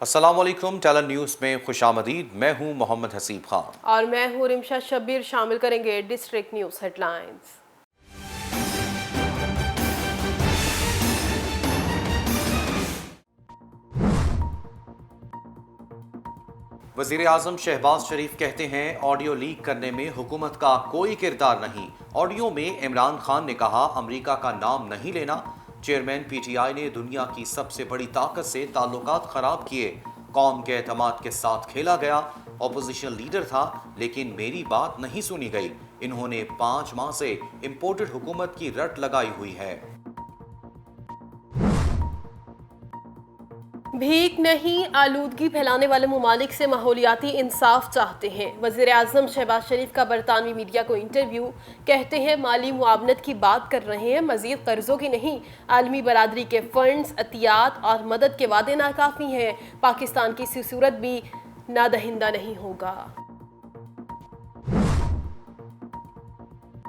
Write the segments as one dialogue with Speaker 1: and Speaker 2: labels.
Speaker 1: अस्सलाम वालेकुम। Talent news में खुशामदीद। मैं हूं मोहम्मद हसीब खान
Speaker 2: और मैं हूँ रिमशा शब्बीर। शामिल करेंगे डिस्ट्रिक्ट न्यूज़ हेडलाइंस।
Speaker 1: वज़ीर आज़म शहबाज शरीफ कहते हैं ऑडियो लीक करने में हुकूमत का कोई किरदार नहीं। ऑडियो में इमरान खान ने कहा अमरीका का नाम नहीं लेना। चेयरमैन पीटीआई ने दुनिया की सबसे बड़ी ताकत से ताल्लुकात खराब किए। कौम के एतमाद के साथ खेला गया। अपोजिशन लीडर था लेकिन मेरी बात नहीं सुनी गई। इन्होंने 5 माह से इम्पोर्टेड हुकूमत की रट लगाई हुई है।
Speaker 2: भीख नहीं, आलूदगी फैलाने वाले ममालिक से माहौलियाती इंसाफ चाहते हैं। वज़ीर आज़म शहबाज शरीफ का बरतानवी मीडिया को इंटरव्यू। कहते हैं माली मुआवनत की बात कर रहे हैं, मज़ीद कर्जों की नहीं। आलमी बरादरी के फंड्स, अतियात और मदद के वादे नाकाफ़ी हैं। पाकिस्तान की सूरत भी नादहिंदा नहीं होगा।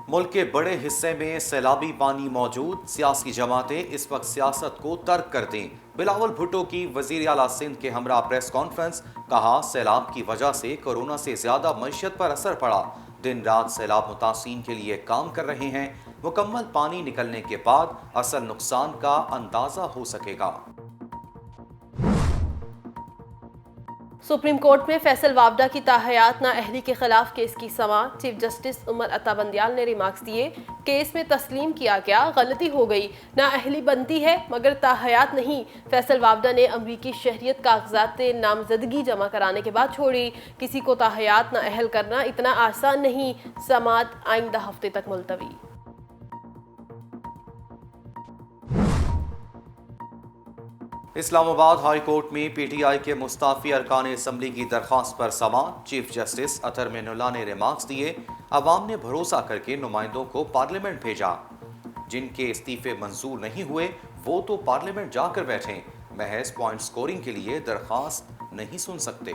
Speaker 1: मुल्क के बड़े हिस्से में सैलाबी पानी मौजूद। सियासी जमातें इस वक्त सियासत को तर्क कर दें। बिलावल भुट्टो की वज़ीर आला सिंध के हमरा प्रेस कॉन्फ्रेंस। कहा सैलाब की वजह से कोरोना से ज्यादा मईशत पर असर पड़ा। दिन रात सैलाब मुतासिन के लिए काम कर रहे हैं। मुकम्मल पानी निकलने के बाद असल नुकसान का अंदाजा हो सकेगा।
Speaker 2: सुप्रीम कोर्ट में फैसल वावडा की ताहयात नाअहली के खिलाफ केस की समाअत। चीफ जस्टिस उमर अता बंदियाल ने रिमार्क्स दिए। केस में तस्लीम किया गया गलती हो गई, नाअहली बनती है मगर ताहयात नहीं। फैसल वावडा ने अमरीकी शहरियत कागजात नामजदगी जमा कराने के बाद छोड़ी। किसी को ताहयात नाअहल करना इतना आसान नहीं। समाअत आइंदा हफ्ते तक मुलतवी।
Speaker 1: इस्लामाबाद हाई कोर्ट में पीटीआई के मुस्ताफी अरकान असम्बली की दरख्वास्त पर समाअत। चीफ जस्टिस अतर मेनुल्लाह ने रिमार्क्स दिए। अवाम ने भरोसा करके नुमाइंदों को पार्लियामेंट भेजा। जिनके इस्तीफे मंजूर नहीं हुए वो तो पार्लियामेंट जाकर बैठे। महज पॉइंट स्कोरिंग के लिए दरख्वास्त नहीं सुन सकते।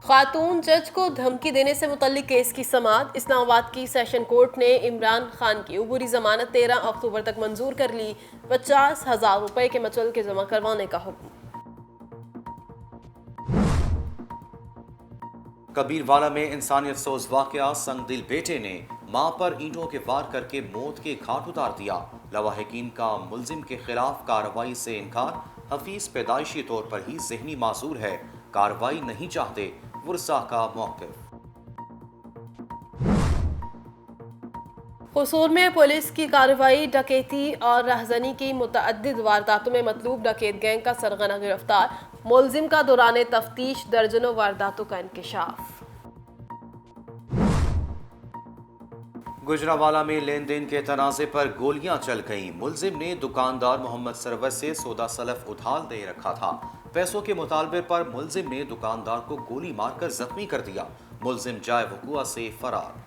Speaker 2: खातून जज को धमकी देने से मुतल्लिक केस की समाअत। इस्लामाबाद की सेशन कोर्ट ने इमरान खान की उबूरी जमानत 13 अक्टूबर तक मंजूर कर ली। 50,000 रुपए के मचल के जमा करवाने का हुक्म।
Speaker 1: कबीरवाला में इंसानियत सोज वाकया। संगदिल बेटे ने मां पर ईंटों के वार करके मौत के घाट उतार दिया। लवाहिकीन का मुलजिम के खिलाफ कार्रवाई से इनकार। हफीज पैदाइशी तौर पर ही जहनी मासूर है, कार्रवाई नहीं चाहते। वर्सा का मौक़िफ़।
Speaker 2: कसूर में पुलिस की कार्रवाई। डकैती और राहजनी की मुतअद्दिद वारदातों में मतलूब डकैत गैंग का सरगना गिरफ्तार। मुलजिम का दौरान तफ्तीश दर्जनों वारदातों का इंकशाफ।
Speaker 1: गुजरावाला में लेन देन के तनाज़े पर गोलियां चल गईं। मुलजिम ने दुकानदार मोहम्मद सरवर से सौदा सलफ उधार दे रखा था। पैसों के मुतालबे पर मुलजिम ने दुकानदार को गोली मारकर जख्मी कर दिया। मुलजिम जाए वकुआ से फरार।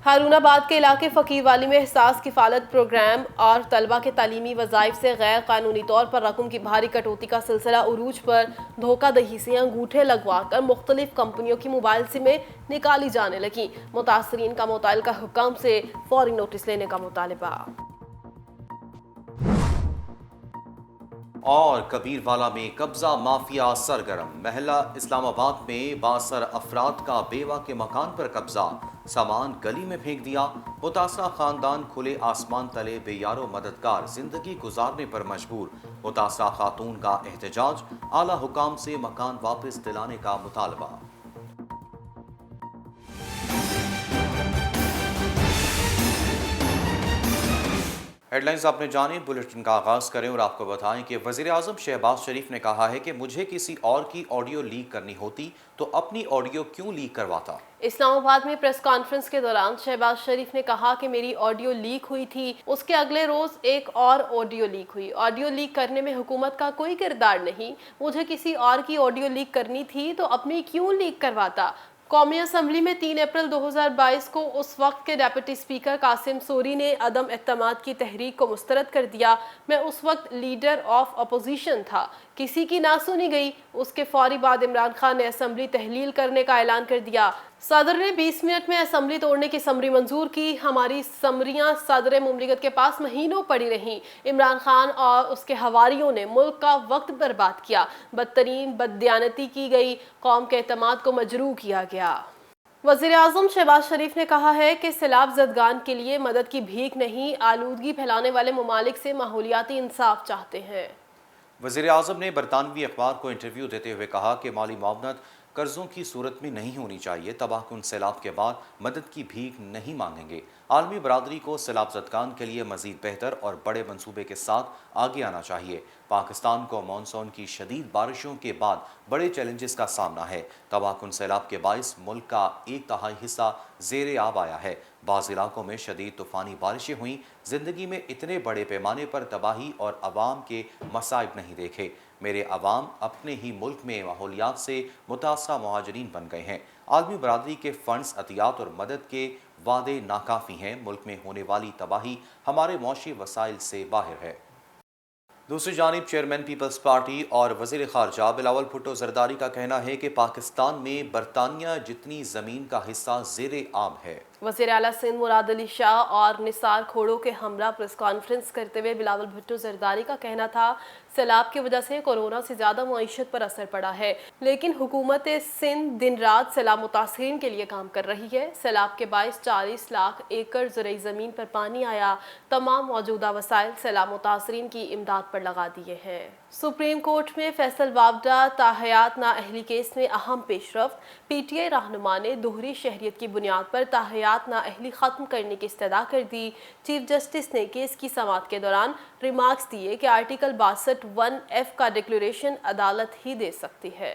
Speaker 2: हारूनाबाद के इलाके फकीरवाली में एहसास किफालत प्रोग्राम और तलबा के तालीमी वज़ाइफ से गैर कानूनी तौर पर रकम की भारी कटौती का सिलसिला उरूज पर। धोखा दही से अंगूठे लगवा कर मुख्तलिफ कंपनियों की मोबाइल सिमें निकाली जाने लगी। मुतासरीन का मुतल्लिका हुक्काम से फौरी नोटिस लेने का मुतालबा।
Speaker 1: और कबीरवाला में कब्जा माफिया सरगर्म। महला इस्लामाबाद में 62 अफराद का बेवा के मकान पर कब्जा। सामान गली में फेंक दिया। मुतासरा खानदान खुले आसमान तले बेयारो मददगार जिंदगी गुजारने पर मजबूर। मुतासरा खातून का एहतजाज। आला हुकाम से मकान वापस दिलाने का मुतालबा। हेडलाइंस आपने जानी। बुलेटिन का आगाज करें और आपको बताएं कि वज़ीर आज़म शहबाज शरीफ ने कहा है कि मुझे किसी और की ऑडियो लीक करनी होती तो अपनी ऑडियो क्यों लीक करवाता।
Speaker 2: इस्लामाबाद में प्रेस कॉन्फ्रेंस के दौरान शहबाज शरीफ ने कहा कि मेरी ऑडियो लीक हुई थी। उसके अगले रोज एक और ऑडियो लीक हुई। ऑडियो लीक करने में हुकूमत का कोई किरदार नहीं। मुझे किसी और की ऑडियो लीक करनी थी तो अपनी क्यों लीक करवाता। कौमी असम्बली में 3 अप्रैल 2022 को उस वक्त के डेप्यूटी स्पीकर कासिम सोरी ने अदम एतमाद की तहरीक को मुस्तरद कर दिया। मैं उस वक्त लीडर ऑफ अपोजिशन था। किसी की ना सुनी गई। उसके फौरी बाद इमरान खान ने असम्बली तहलील करने का ऐलान कर दिया। सदर ने 20 मिनट में असम्बली तोड़ने की समरी मंजूर की। हमारी समरियां सदर मुमलिकत के पास महीनों पड़ी रहीं। इमरान खान और उसके हवारियों ने मुल्क का वक्त बर्बाद किया। बदतरीन बददियानती की गई। कौम के एतमाद को मजरूह किया गया। वज़ीर-ए-आज़म शहबाज शरीफ ने कहा है कि सैलाब ज़दगान के लिए मदद की भीख नहीं, आलूदगी फैलाने वाले ममालिक से माहौलियाती इंसाफ चाहते हैं।
Speaker 1: वज़ीर आज़म ने बरतानवी अखबार को इंटरव्यू देते हुए कहा कि माली मुआवनत कर्जों की सूरत में नहीं होनी चाहिए। तबाहकुन सैलाब के बाद मदद की भीख नहीं मांगेंगे। आलमी बरादरी को सैलाब ज़दगान के लिए मज़ीद बेहतर और बड़े मनसूबे के साथ आगे आना चाहिए। पाकिस्तान को मानसून की शदीद बारिशों के बाद बड़े चैलेंजेस का सामना है। तबाहकुन सैलाब के बाइस मुल्क का 1/3 हिस्सा ज़ेरे आब आया है। बाज़ इलाकों में शदीद तूफ़ानी बारिशें हुई। ज़िंदगी में इतने बड़े पैमाने पर तबाही और अवाम के मसाइब नहीं देखे। मेरे अवाम अपने ही मुल्क में माहौलियात से मुतासरा महाजरीन बन गए हैं। आलमी बरादरी के फंड्स, अतियात और मदद के वादे नाकाफ़ी हैं। मुल्क में होने वाली तबाही हमारे मौशी वसाइल से बाहर है। दूसरी जानिब चेयरमैन पीपल्स पार्टी और वज़ीर ख़ारजा बिलावल भुट्टो ज़रदारी का कहना है कि पाकिस्तान में बरतानिया जितनी ज़मीन का हिस्सा ज़ेरे आब है।
Speaker 2: वज़ीर आला सिंध मुराद अली शाह और निसार खोड़ो के हमरा प्रेस कॉन्फ्रेंस करते हुए बिलावल भुट्टो ज़रदारी का कहना था, सैलाब की वजह से कोरोना से ज़्यादा मईशत पर असर पड़ा है, लेकिन हुकूमत सिंध दिन रात सैलाब मुतासरीन के लिए काम कर रही है। सैलाब के बाइस 40 लाख एकड़ ज़रई ज़मीन पर पानी आया। तमाम मौजूदा वसाइल सैलाब मुतासरीन की इमदाद पर लगा दिए हैं। सुप्रीम कोर्ट में फैसल वावडा ताहयात नाअहली केस में अहम पेशरफ्त। PTI रहनुमा ने दोहरी शहरियत की बुनियाद पर ताहयात नाअहली ख़त्म करने की इस्तदा कर दी। चीफ जस्टिस ने केस की समाअत के दौरान रिमार्क्स दिए कि आर्टिकल 62(1)(f) का डिक्लेरेशन अदालत ही दे सकती है।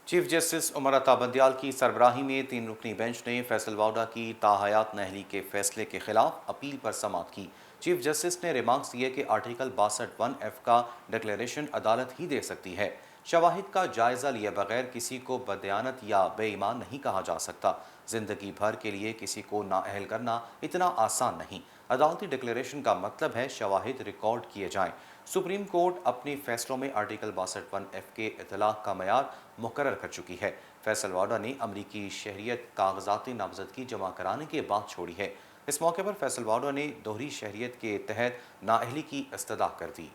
Speaker 1: चीफ जस्टिस उमर अता बंदियाल की सरबराही में 3 रुकनी बेंच ने फैसल वावडा की ताहयात नाअहली के फैसले के खिलाफ अपील पर समाअत की। चीफ जस्टिस ने रिमार्क्स दिए कि आर्टिकल 62(1)(f) का डिक्लेरेशन अदालत ही दे सकती है। शवाहिद का जायज़ा लिए बगैर किसी को बदयानत या बेईमान नहीं कहा जा सकता। ज़िंदगी भर के लिए किसी को नाअहल करना इतना आसान नहीं। अदालती डिक्लेरेशन का मतलब है शवाहिद रिकॉर्ड किए जाएं। सुप्रीम कोर्ट अपने फैसलों में आर्टिकल 62(1)(f) के इतलाक़ का मयार मुकर्रर कर चुकी है। फैसल वाडा ने अमरीकी शहरियत कागजाती नामजदगी जमा कराने के बाद छोड़ी है। इस मौके पर फैसल वाडा ने दोहरी शहरियत के तहत नाअहली की इस्तदा कर दी।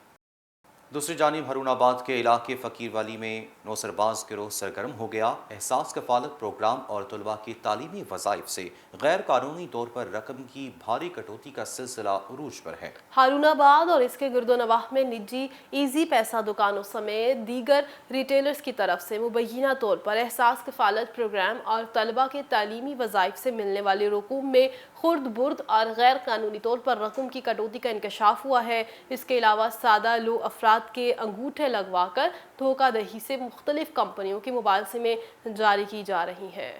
Speaker 1: दूसरी जानिब हरूनाबाद के इलाके फ़कीर वाली में नौसरबाज गिरोह सरगर्म हो गया। एहसास कफ़ालत प्रोग्राम और तलबा की तालीमी वज़ाइफ से गैर कानूनी तौर पर रकम की भारी कटौती का सिलसिला उरूज पर है।
Speaker 2: हारूनाबाद और इसके गिरदोनवाह में निजी ईजी पैसा दुकानों समेत दीगर रिटेलर्स की तरफ से मुबैना तौर पर एहसास कफ़ालत प्रोग्राम और तलबा के तालीमी वज़ाइफ से मिलने वाले रकूम में खुर्द बुर्द और गैर कानूनी तौर पर रकम की कटौती का इंकशाफ हुआ है। इसके अलावा सादा लो अफराद के अंगूठे लगवा कर धोखाधड़ी से मुख्तलिफ कंपनियों की मोबाइल सिमें जारी की जा रही हैं।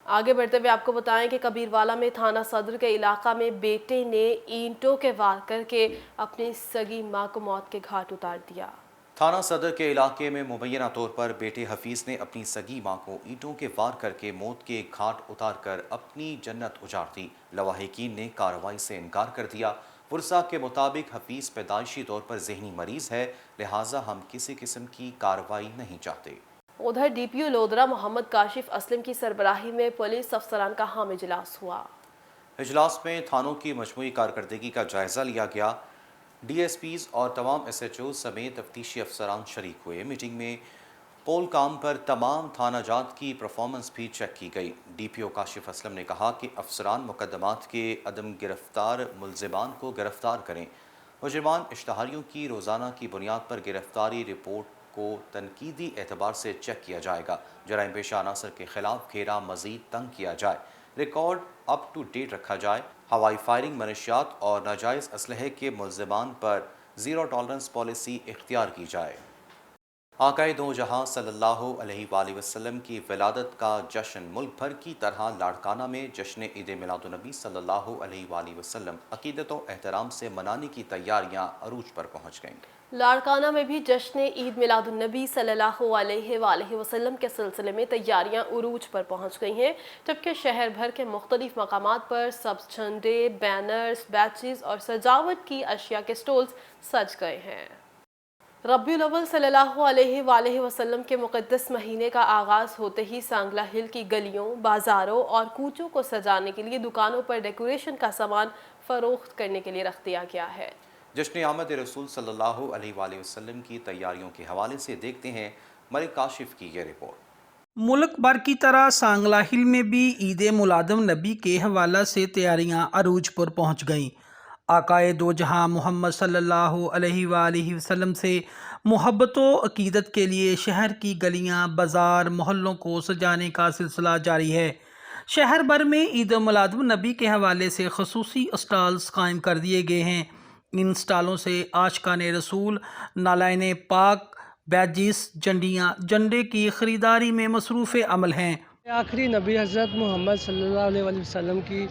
Speaker 2: आगे बढ़ते हुए आपको बताएं कि कबीरवाला में थाना सदर के इलाका में बेटे ने ईंटों के वार करके अपनी सगी मां को मौत के घाट उतार दिया।
Speaker 1: थाना सदर के इलाके में मुबैना तौर पर बेटे हफीज़ ने अपनी सगी मां को ईंटों के वार करके मौत के घाट उतार कर अपनी जन्नत उजाड़ दी। लवाहिकीन ने कार्रवाई से इनकार कर दिया। पुरसा के मुताबिक हफीज़ पैदाइशी तौर पर ज़हनी मरीज़ है, लिहाजा हम किसी किस्म की कार्रवाई नहीं चाहते।
Speaker 2: उधर DPO लोधरा मोहम्मद काशिफ असलम की सरबराही में पुलिस अफसरान का अहम इजलास हुआ।
Speaker 1: इजलास में थानों की मजमूई कारकर्दगी का जायज़ा लिया गया। DSPs और तमाम SHO समेत तफ्तीशी अफसरान शरीक हुए। मीटिंग में पोल काम पर तमाम थाना जात की परफॉर्मेंस भी चेक की गई। DPO काशिफ असलम ने कहा कि अफसरान मुकदमात के अदम गिरफ्तार मुलजिमान को गिरफ्तार करें। मुजरिमान इश्तहारियों की रोज़ाना की बुनियाद पर गिरफ्तारी रिपोर्ट को तनकीदी एतबार से चेक किया जाएगा। जराइम पेशा अनासर के खिलाफ घेरा मज़ीद तंग किया जाए, रिकॉर्ड अप टू डेट रखा जाए। हवाई फायरिंग, मनशियात और नाजायज़ असलहे के मुलजिमान पर ज़ीरो टॉलरेंस पॉलिसी इख्तियार की जाए। आकाए दो जहां सल्लल्लाहु अलैहि वसल्लम की विलादत का जश्न मुल्क भर की तरह लाड़काना में जश्न ईद मिलादुन्नबी सल्लल्लाहु अलैहि वसल्लम अकीदत व एहतराम से मनाने की तैयारियां अरूज पर पहुंच गईं।
Speaker 2: लाड़काना में भी जश्न ईद मिलादुन्नबी सल्लल्लाहु अलैहि वसल्लम के सिलसिले में तैयारियां उरूज पर पहुंच गई हैं, जबकि शहर भर के मुख्तलिफ मकामात पर सब्ज़ झंडे, बैनर्स, बैचेस और सजावट की अशिया के स्टॉल्स सज गए हैं। रब्बीउल अव्वल सल्लल्लाहु अलैहि वालैहि वसल्लम के मुक़द्दस महीने का आगाज़ होते ही सांगला हिल की गलियों, बाज़ारों और कूचों को सजाने के लिए दुकानों पर डेकोरेशन का सामान फ़रोख्त करने के लिए रख दिया गया है।
Speaker 1: जश्न आमद रसूल सल्लल्लाहु अलैहि वसल्लम की तैयारियों के हवाले से देखते हैं मलिक काशिफ की ये रिपोर्ट।
Speaker 3: मुल्क भर की तरह सांगला हिल में भी ईद मुलादम नबी के हवाला से तैयारियां अरूज पर पहुंच गईं। आकाए दो जहां मोहम्मद सल्लल्लाहु अलैहि वसल्लम से मोहब्बत व अकीदत के लिए शहर की गलियां, बाज़ार, मोहल्लों को सजाने का सिलसिला जारी है। शहर भर में ईद मिलाद नबी के हवाले से खसूसी स्टॉल्स कायम कर दिए गए हैं। इन स्टॉलों से आशिकान रसूल, नालायन पाक, बैजिस, झंडे की ख़रीदारी में मसरूफ़ अमल हैं।
Speaker 4: आखिरी नबी हज़रत मोहम्मद सल्लल्लाहु अलैहि वसल्लम की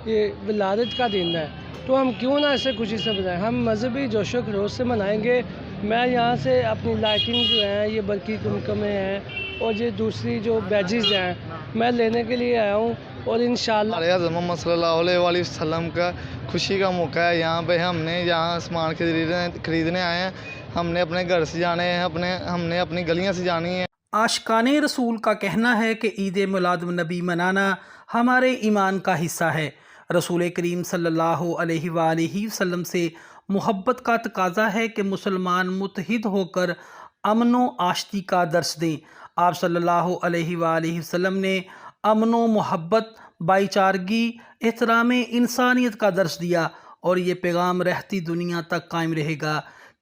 Speaker 4: ये विलादत का दिन है, तो हम क्यों ना इसे खुशी से मनाएं। हम मजहबी जोशो खरोश से मनाएंगे। मैं यहाँ से अपनी लाइटिंग जो है, ये बरकी कुमकुमे हैं और ये दूसरी जो बैजिस हैं, मैं लेने के लिए आया हूँ और इंशाअल्लाह
Speaker 5: हज़रत मोहम्मद सल्लल्लाहु अलैहि वसल्लम का खुशी का मौका है। यहाँ पे हमने यहाँ सामान खरीदने आए हैं। हमने अपने घर सजाने हैं, हमने अपनी गलियाँ सजानी हैं।
Speaker 3: आशिकान रसूल का कहना है कि ईद मिलाद नबी मनाना हमारे ईमान का हिस्सा है। रसूल करीम सल्लल्लाहु अलैहि वसल्लम से मोहब्बत का तकाजा है कि मुसलमान मुत्तहिद होकर अमन व आश्ती का दर्स दें। आप सल्लल्लाहु अलैहि वसल्लम ने अमन व मोहब्बत, भाईचारगी, एहतराम इंसानियत का दर्स दिया और ये पैगाम रहती दुनिया तक कायम रहेगा।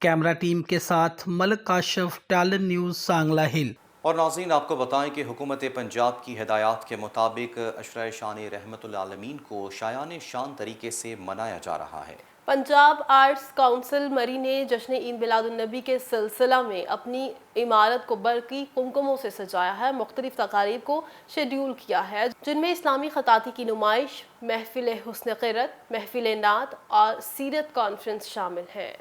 Speaker 3: कैमरा टीम के साथ मलिक काशिफ, टैलेंट न्यूज़, सांगला हिल।
Speaker 1: और नाज़रीन, आपको बताएं कि हुकूमत पंजाब की हिदायत के मुताबिक अशरा शान रहमतुल आलमीन को शायान शान तरीके से मनाया जा रहा है।
Speaker 2: पंजाब आर्ट्स काउंसिल मरी ने जश्न ईद मिलादुन्नबी के सिलसिला में अपनी इमारत को बरकी कुमकुमों से सजाया है। मुख्तलिफ तकारीब को शेड्यूल किया है, जिनमें इस्लामी खताती की नुमाइश, महफिल हुस्न क़िरत, महफिल नात और सीरत कॉन्फ्रेंस शामिल हैं।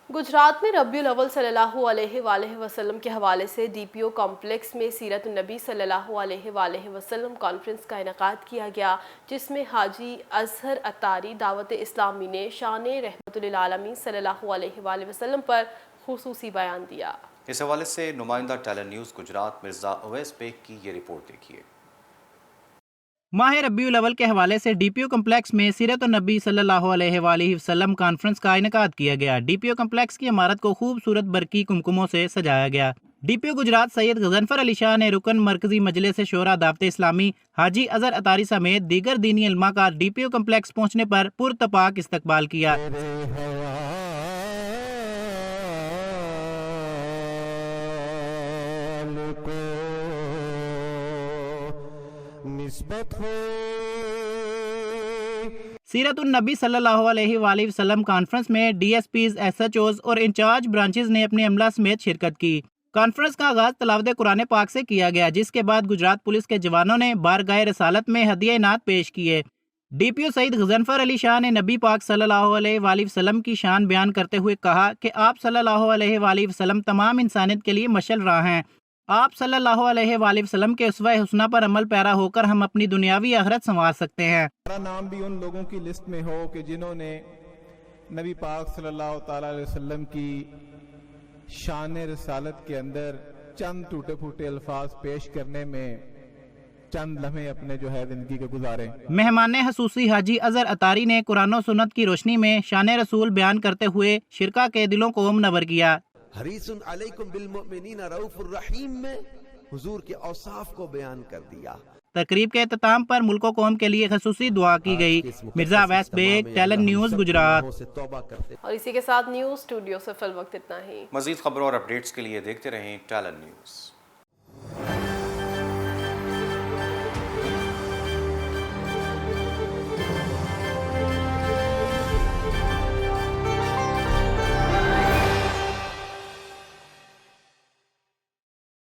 Speaker 2: गुजरात में रब्बीउल अव्वल सल्लल्लाहु अलैहि वसल्लम के हवाले से डीपीओ कॉम्प्लेक्स में सीरत नबी सल्लल्लाहु अलैहि वसल्लम कॉन्फ्रेंस का इनेकाद किया गया, जिसमें हाजी अजहर अत्तारी दावत इस्लामी ने शान रहमतुल आलमीन सल्लल्लाहु अलैहि वसल्लम पर खुसूसी बयान दिया।
Speaker 1: इस हवाले से नुमाइंदा टैलेंट न्यूज़ गुजरात मिर्ज़ा उवैस बेग की ये रिपोर्ट देखिए।
Speaker 6: माह रब्बीउल अव्वल के हवाले से डीपीओ कम्प्लेक्स में सीरत नबी सल्लल्लाहु अलैहि वसल्लम कॉन्फ्रेंस का इनेकाद किया गया। डीपीओ कम्प्लेक्स की इमारत को खूबसूरत बरकी कुमकुमों से सजाया गया। डीपीओ गुजरात सैयद गजनफर अली शाह ने रुकन मरकजी मजलिस शोरा दावत इस्लामी हाजी अजहर अतारी समेत दीगर दीनी इल्मा का डीपीओ कम्प्लेक्स पहुँचने पर पुरतपाक इस्तकबाल किया। सीरतुन नबी सल्लल्लाहु अलैहि वसल्लम कॉन्फ्रेंस में डीएसपीज, एसएचओज और इंचार्ज ब्रांचेज ने अपने अमला समेत शिरकत की। कॉन्फ्रेंस का आगाज तलावत कुरान पाक से किया गया, जिसके बाद गुजरात पुलिस के जवानों ने बारगाह रसालत में हदिया नात पेश किए। डीपीओ सईद गजनफर अली शाह ने नबी पाक सल्लल्लाहु अलैहि वसल्लम की शान बयान करते हुए कहा कि आप सल्लल्लाहु अलैहि वसल्लम तमाम इंसानियत के लिए मशल राह हैं। आप सल्लल्लाहु अलैहि वसल्लम के उसवा हुस्ना पर अमल पैरा होकर हम अपनी दुनियावी आखिरत संवार सकते हैं।
Speaker 7: हमारा नाम भी उन लोगों की लिस्ट में हो कि जिन्होंने नबी पाक सल्लल्लाहु ताला अलैहि वसल्लम की शान रसालत के अंदर चंद टूटे फूटे अल्फाज पेश करने में चंद लम्हे अपने जो है जिंदगी के गुजारे।
Speaker 6: मेहमान हसूसी हाजी अजहर अतारी ने कुरान और सुन्नत की रोशनी में शान रसूल बयान करते हुए शिरका के दिलों को मुनव्वर किया।
Speaker 8: हरीसुन अलैकुम बिल मुमिनीना रऊफुर रहीम में हुजूर के औसाफ को बयान कर दिया।
Speaker 6: तकरीब के इख्तिताम पर मुल्को कौम के लिए खसूसी दुआ की गई। Mirza Owais Baig, talent news Gujarat.
Speaker 2: और इसी के साथ न्यूज़ स्टूडियो से फिल वक्त इतना ही।
Speaker 1: मज़ीद खबरों और अपडेट्स के लिए देखते रहें टैलेंट न्यूज़।